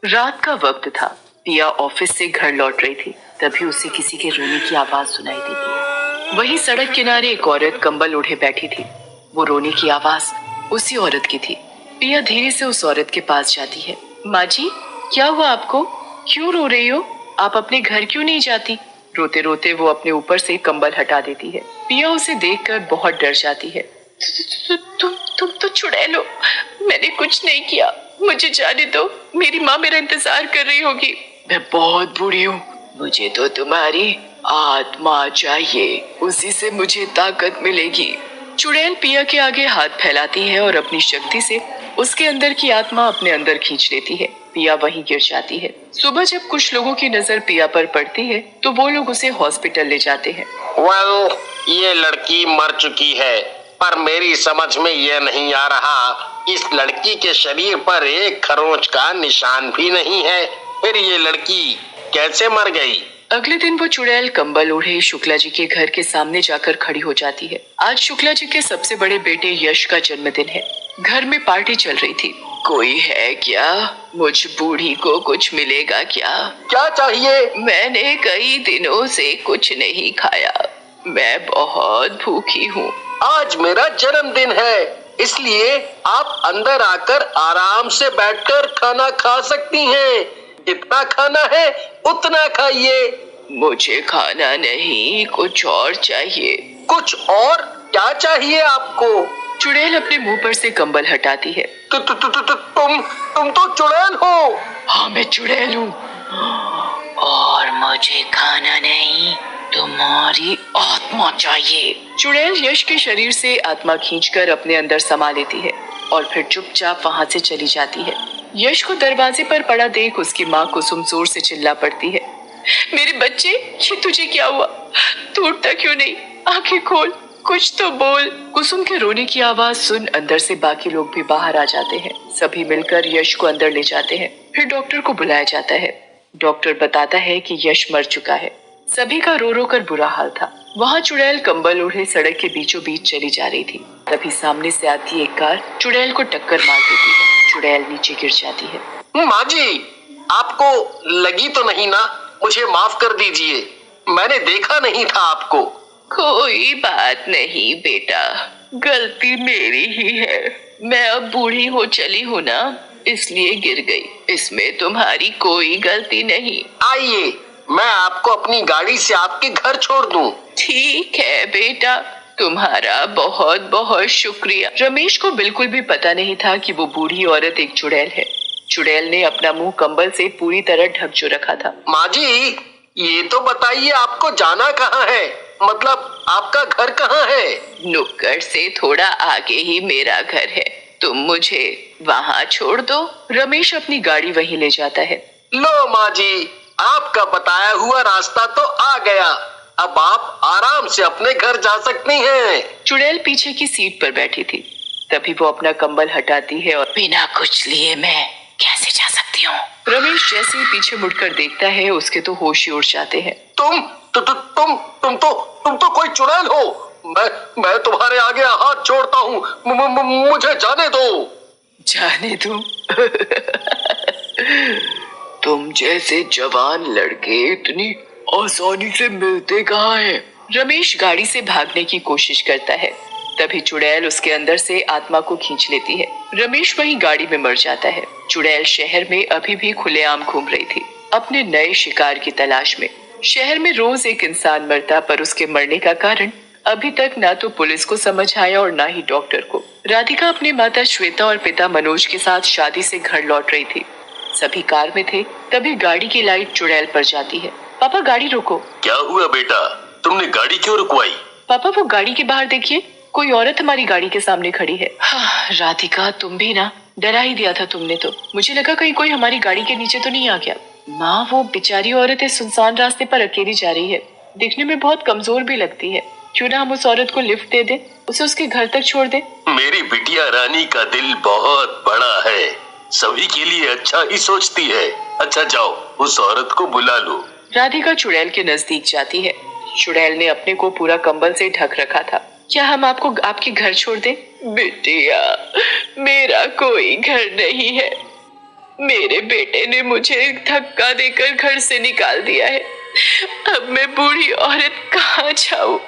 रात का वक्त था। पिया ऑफिस से घर लौट रही थी, तभी उसे किसी के रोने की आवाज सुनाई देती है। वहीं सड़क किनारे एक औरत कंबल ओढ़े बैठी थी। वो रोने की आवाज उसी औरत की थी। पिया धीरे से उस औरत के पास जाती है। माँ जी, क्या हुआ आपको? क्यों रो रही हो? आप अपने घर क्यों नहीं जाती? रोते रोते वो अपने ऊपर से कंबल हटा देती है। पिया उसे देखकर बहुत डर जाती है। तुम तो चुड़ैल हो। मैंने कुछ नहीं किया, मुझे जाने दो। मेरी माँ मेरा इंतजार कर रही होगी। मैं बहुत बूढ़ी हूँ, मुझे तो तुम्हारी आत्मा चाहिए, उसी से मुझे ताकत मिलेगी। चुड़ैल पिया के आगे हाथ फैलाती है और अपनी शक्ति से उसके अंदर की आत्मा अपने अंदर खींच लेती है। पिया वहीं गिर जाती है। सुबह जब कुछ लोगों की नजर पिया पर पड़ती है तो वो लोग उसे हॉस्पिटल ले जाते हैं। ये लड़की मर चुकी है, पर मेरी समझ में यह नहीं आ रहा, इस लड़की के शरीर पर एक खरोंच का निशान भी नहीं है। फिर ये लड़की कैसे मर गई? अगले दिन वो चुड़ैल कंबल ओढ़े शुक्ला जी के घर के सामने जाकर खड़ी हो जाती है। आज शुक्ला जी के सबसे बड़े बेटे यश का जन्मदिन है। घर में पार्टी चल रही थी। कोई है क्या? मुझ बूढ़ी को कुछ मिलेगा क्या? क्या चाहिए? मैंने कई दिनों से कुछ नहीं खाया, मैं बहुत भूखी हूँ। आज मेरा जन्मदिन है, इसलिए आप अंदर आकर आराम से बैठकर खाना खा सकती हैं। जितना खाना है उतना खाइए। मुझे खाना नहीं, कुछ और चाहिए। कुछ और? क्या चाहिए आपको? चुड़ैल अपने मुंह पर से कंबल हटाती है। तुम तो चुड़ैल हो। हाँ, मैं चुड़ैल हूँ और मुझे खाना नहीं, तुम्हारी आत्मा चाहिए। चुड़ैल यश के शरीर से आत्मा खींचकर अपने अंदर समा लेती है और फिर चुपचाप वहाँ से चली जाती है। यश को दरवाजे पर पड़ा देख उसकी माँ कुसुम जोर से चिल्ला पड़ती है। मेरे बच्चे, ये तुझे क्या हुआ? तू उठता क्यों नहीं? आंखें खोल, कुछ तो बोल। कुसुम के रोने की आवाज सुन अंदर से बाकी लोग भी बाहर आ जाते हैं। सभी मिलकर यश को अंदर ले जाते हैं। फिर डॉक्टर को बुलाया जाता है। डॉक्टर बताता है कि यश मर चुका है। सभी का रो रो कर बुरा हाल था। वहाँ चुड़ैल कंबल ओढ़े सड़क के बीचों बीच चली जा रही थी। तभी सामने से आती एक कार चुड़ैल को टक्कर मार देती है। चुड़ैल नीचे गिर जाती है। माँ जी, आपको लगी तो नहीं ना? मुझे माफ कर दीजिए, मैंने देखा नहीं था आपको। कोई बात नहीं बेटा, गलती मेरी ही है। मैं अब बूढ़ी हो चली हूँ ना, इसलिए गिर गई। इसमें तुम्हारी कोई गलती नहीं। आइए, मैं आपको अपनी गाड़ी से आपके घर छोड़ दूं। ठीक है बेटा, तुम्हारा बहुत बहुत शुक्रिया। रमेश को बिल्कुल भी पता नहीं था कि वो बूढ़ी औरत एक चुड़ैल है। चुड़ैल ने अपना मुंह कंबल से पूरी तरह ढक जो रखा था। माँ जी, ये तो बताइए आपको जाना कहाँ है? मतलब आपका घर कहाँ है? नुक्कड़ से थोड़ा आगे ही मेरा घर है, तुम मुझे वहाँ छोड़ दो। रमेश अपनी गाड़ी वहीं ले जाता है। लो माँ जी, आपका बताया हुआ रास्ता तो आ गया, अब आप आराम से अपने घर जा सकती हैं। चुड़ैल पीछे की सीट पर बैठी थी। तभी वो अपना कंबल हटाती है और बिना कुछ लिए मैं कैसे जा सकती हूँ? रमेश जैसे ही पीछे मुड़कर देखता है, उसके तो होश ही उड़ जाते हैं। तुम तो कोई चुड़ैल हो। मैं तुम्हारे आगे हाथ जोड़ता हूँ, मुझे जाने दो। जाने दो? तुम जैसे जवान लड़के इतनी आसानी से मिलते कहाँ हैं? रमेश गाड़ी से भागने की कोशिश करता है। तभी चुड़ैल उसके अंदर से आत्मा को खींच लेती है। रमेश वहीं गाड़ी में मर जाता है। चुड़ैल शहर में अभी भी खुलेआम घूम रही थी, अपने नए शिकार की तलाश में। शहर में रोज एक इंसान मरता, पर उसके मरने का कारण अभी तक ना तो पुलिस को समझ आया और ना ही डॉक्टर को। राधिका अपनी माता श्वेता और पिता मनोज के साथ शादी से घर लौट रही थी। सभी कार में थे। तभी गाड़ी की लाइट चुड़ैल पर जाती है। पापा, गाड़ी रोको। क्या हुआ बेटा, तुमने गाड़ी क्यों रुकवाई? पापा, वो गाड़ी के बाहर देखिए, कोई औरत हमारी गाड़ी के सामने खड़ी है। हाँ, राधिका, तुम भी ना, डरा ही दिया था तुमने तो। मुझे लगा कहीं कोई हमारी गाड़ी के नीचे तो नहीं आ गया। माँ, वो बेचारी औरत इस सुनसान रास्ते पर अकेली जा रही है, दिखने में बहुत कमजोर भी लगती है। क्यों ना हम उस औरत को लिफ्ट दे दे, उसे उसके घर तक छोड़ दे। मेरी बिटिया रानी का दिल बहुत बड़ा है, सभी के लिए अच्छा ही सोचती है। अच्छा जाओ, उस औरत को बुला लो। राधिका चुड़ैल के नजदीक जाती है। चुड़ैल ने अपने को पूरा कंबल से ढक रखा था। क्या हम आपको आपके घर छोड़ दें? बिटिया, मेरा कोई घर नहीं है, मेरे बेटे ने मुझे धक्का देकर घर से निकाल दिया है। अब मैं बूढ़ी औरत कहाँ जाऊं?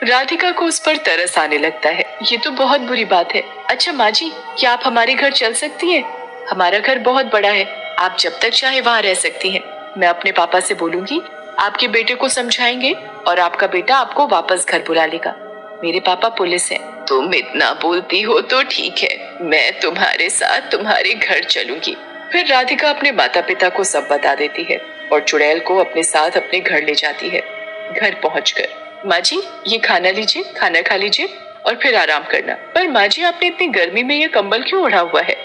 राधिका को उस पर तरस आने लगता है। ये तो बहुत बुरी बात है। अच्छा माँ जी, क्या आप हमारे घर चल सकती हैं? हमारा घर बहुत बड़ा है, आप जब तक चाहे वहाँ रह सकती हैं। मैं अपने पापा से बोलूंगी, आपके बेटे को समझाएंगे और आपका बेटा आपको वापस घर बुला लेगा। मेरे पापा पुलिस हैं। तुम इतना बोलती हो तो ठीक है, मैं तुम्हारे साथ तुम्हारे घर चलूंगी। फिर राधिका अपने माता पिता को सब बता देती है और चुड़ैल को अपने साथ अपने घर ले जाती है। घर पहुंचकर, माँ जी ये खाना लीजिए, खाना खा लीजिए और फिर आराम करना। पर माँ जी आपने इतनी गर्मी में ये कंबल क्यों ओढ़ा हुआ है?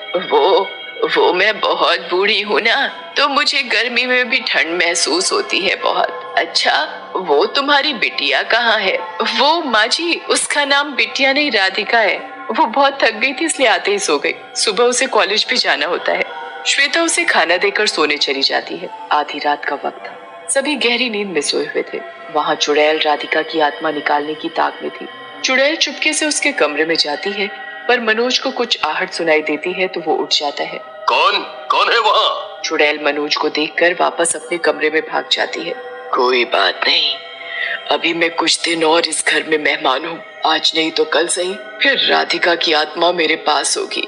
वो मैं बहुत बूढ़ी हूँ ना, तो मुझे गर्मी में भी ठंड महसूस होती है बहुत। अच्छा, वो तुम्हारी बिटिया कहाँ है? वो माँ जी, उसका नाम बिटिया नहीं राधिका है। वो बहुत थक गई थी इसलिए आते ही सो गई। सुबह उसे कॉलेज भी जाना होता है। श्वेता उसे खाना देकर सोने चली जाती है। आधी रात का वक्त था, सभी गहरी नींद में सोए हुए थे। वहाँ चुड़ैल राधिका की आत्मा निकालने की ताक में थी। चुड़ैल चुपके से उसके कमरे में जाती है, पर मनोज को कुछ आहट सुनाई देती है तो वो उठ जाता है। कौन है वहाँ? चुड़ैल मनोज को देखकर वापस अपने कमरे में भाग जाती है। कोई बात नहीं, अभी मैं कुछ दिन और इस घर में मेहमान हूँ। आज नहीं तो कल सही, फिर राधिका की आत्मा मेरे पास होगी।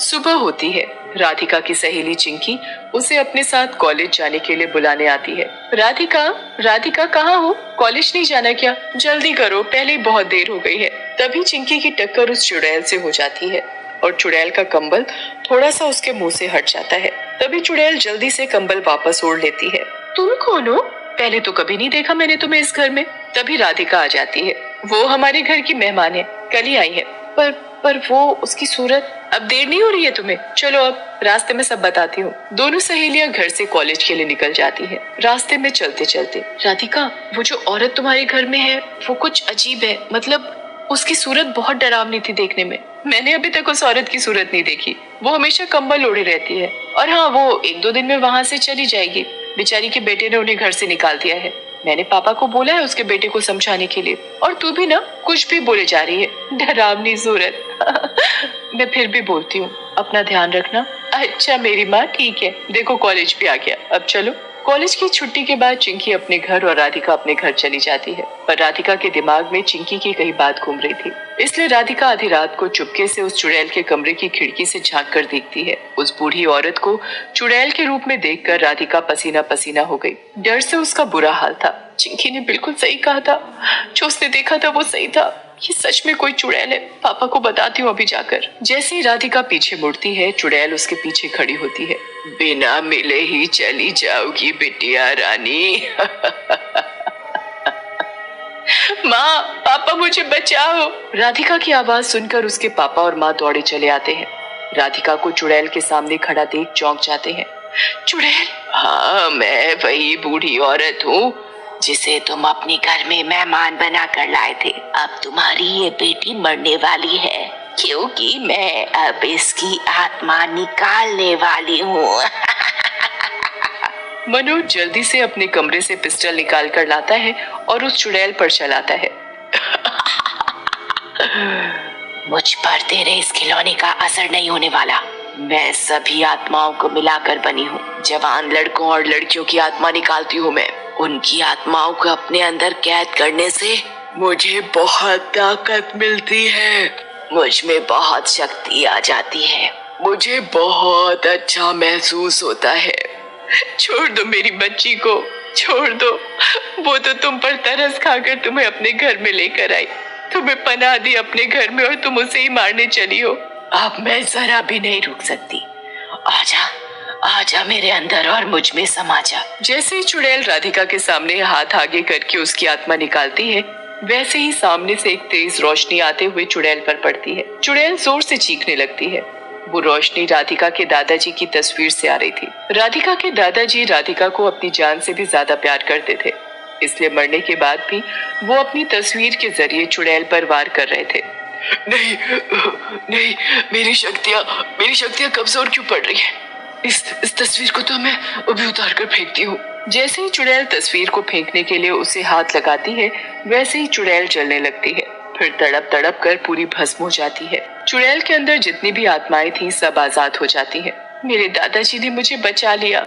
सुबह होती है। राधिका की सहेली चिंकी उसे अपने साथ कॉलेज जाने के लिए बुलाने आती है। राधिका कहाँ हो? कॉलेज नहीं जाना क्या? जल्दी करो, पहले ही बहुत देर हो गई है। तभी चिंकी की टक्कर उस चुड़ैल से हो जाती है और चुड़ैल का कंबल थोड़ा सा उसके मुंह से हट जाता है। तभी चुड़ैल जल्दी से कंबल वापस ओढ़ लेती है। तुम कौन हो? पहले तो कभी नहीं देखा मैंने तुम्हें इस घर में। तभी राधिका आ जाती है। वो हमारे घर की मेहमान है, कल ही आई है। पर वो उसकी सूरत। अब देर नहीं हो रही है तुम्हें? चलो अब रास्ते में सब बताती हूँ। दोनों सहेलियां घर से कॉलेज के लिए निकल जाती हैं। रास्ते में चलते चलते, राधिका वो जो औरत तुम्हारे घर में है वो कुछ अजीब है, मतलब उसकी सूरत बहुत डरावनी थी देखने में। मैंने अभी तक उस औरत की सूरत नहीं देखी। वो हमेशा कंबल ओढ़े रहती है और हाँ, वो 1-2 दिन में वहाँ से चली जाएगी। बेचारी के बेटे ने उन्हें घर से निकाल दिया है। मैंने पापा को बोला है उसके बेटे को समझाने के लिए। और तू भी ना कुछ भी बोले जा रही है, डरावनी सूरत। मैं फिर भी बोलती हूँ, अपना ध्यान रखना। अच्छा मेरी माँ, ठीक है। देखो कॉलेज भी आ गया, अब चलो। कॉलेज की छुट्टी के बाद चिंकी अपने घर और राधिका अपने घर चली जाती है। पर राधिका के दिमाग में चिंकी की कई बात घूम रही थी, इसलिए राधिका आधी रात को चुपके से उस चुड़ैल के कमरे की खिड़की से झांक कर देखती है। उस बूढ़ी औरत को चुड़ैल के रूप में देखकर राधिका पसीना पसीना हो गई। डर से उसका बुरा हाल था। चिंकी ने बिल्कुल सही कहा था, जो उसने देखा था वो सही था। ये सच में कोई चुड़ैल है। पापा को बताती हूँ अभी जाकर। जैसे ही राधिका पीछे मुड़ती है, चुड़ैल उसके पीछे खड़ी होती है। बिना मिले ही चली जाओगी बिटिया रानी। माँ, पापा मुझे बचाओ। राधिका की आवाज सुनकर उसके पापा और माँ दौड़े चले आते हैं। राधिका को चुड़ैल के सामने खड़ा देख चौंक जाते हैं। चुड़ैल? हाँ, मैं वही बूढ़ी औरत हूँ जिसे तुम अपने घर में मेहमान बना कर लाए थे। अब तुम्हारी ये बेटी मरने वाली है, क्योंकि मैं अब इसकी आत्मा निकालने वाली हूँ। मनोज जल्दी से अपने कमरे से पिस्टल निकाल कर लाता है और उस चुड़ैल पर चलाता है। मुझ पर तेरे इस खिलौने का असर नहीं होने वाला। मैं सभी आत्माओं को मिलाकर बनी हूँ। जवान लड़कों और लड़कियों की आत्मा निकालती हूँ मैं। उनकी आत्माओं को अपने अंदर कैद करने से मुझे बहुत ताकत मिलती है। मुझ में बहुत शक्ति आ जाती है। मुझे बहुत अच्छा महसूस होता है। छोड़ दो मेरी बच्ची को, छोड़ दो। वो तो तुम पर तरस खाकर तुम्हें अपने घर में लेकर आई, तुम्हें पनाह दी अपने घर में और तुम उसे ही मारने चली हो। अब मैं जरा भी नहीं रुक सकती। आजा मेरे अंदर और मुझ में समा जा। जैसे ही चुड़ैल राधिका के सामने हाथ आगे करके उसकी आत्मा निकालती है, वैसे ही सामने से एक तेज रोशनी आते हुए चुड़ैल पर पड़ती है। चुड़ैल जोर से चीखने लगती है। वो रोशनी राधिका के दादाजी की तस्वीर से आ रही थी। राधिका के दादाजी राधिका को अपनी जान से भी ज्यादा प्यार करते थे, इसलिए मरने के बाद भी वो अपनी तस्वीर के जरिए चुड़ैल पर वार कर रहे थे। नहीं, मेरी शक्तियाँ कमजोर क्यों पड़ रही है? इस तस्वीर को तो मैं अभी उतार कर फेंकती हूँ। जैसे ही चुड़ैल तस्वीर को फेंकने के लिए उसे हाथ लगाती है, वैसे ही चुड़ैल जलने लगती है, फिर तड़प तड़प कर पूरी भस्म हो जाती है। चुड़ैल के अंदर जितनी भी आत्माएं थीं सब आजाद हो जाती हैं। मेरे दादाजी ने मुझे बचा लिया।